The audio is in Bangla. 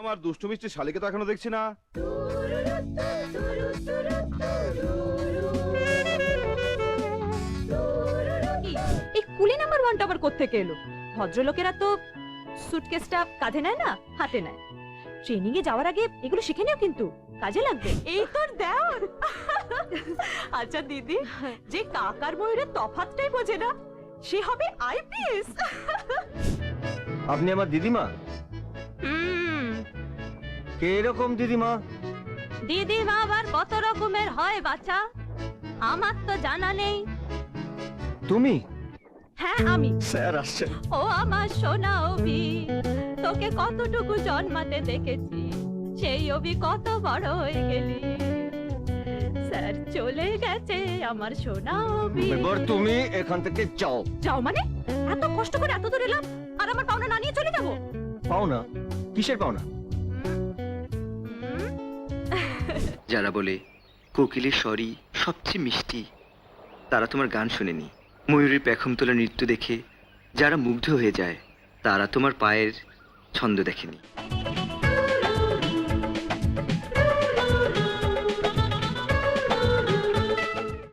আমার দুষ্টু মিষ্টি শালিকে তো এখনো দেখছি না। এই কুলি নাম্বার ওয়ানটা আবার কোত্থেকে এলো? ভদ্রলোকেরা তো সুটকেসটা কাঁধে নেয় না, হাতে নেয়। ট্রেনিং এ যাওয়ার আগে এগুলো শিখে নিও, কিন্তু কাজে লাগবে। এই তোর দেওর। আচ্ছা দিদি, যে কাকার ময়ূরের তফাৎটাই বোঝে না, সে হবে আইপিএস। আপনি আমার দিদিমা? কে এরকম দিদিমা? দিদিমা আবার কত রকমের হয় বাচ্চা, আমার তো জানা নেই। তুমি? হ্যাঁ আমি। স্যার আসছেন। ও আমার সোনা অভি, তোকে কতটুকু জন্মাতে দেখেছি, সেই অভি কত বড় হয়ে গেলি। স্যার চলে গেছে আমার সোনা অভি। এবার তুমি এখান থেকে যাও। যাও মানে? এত কষ্ট করে এত দূর এলাম, আর আমার পাওনা না নিয়ে চলে যাবো? পাওনা? কিসের পাওনা? যারা বলে কোকিলের স্বরই সবচেয়ে মিষ্টি, তারা তোমার গান শোনেনি। ময়ূরের পেখম তোলা নৃত্য দেখে যারা মুগ্ধ হয়ে যায়, তারা তোমার পায়ের ছন্দ দেখেনি।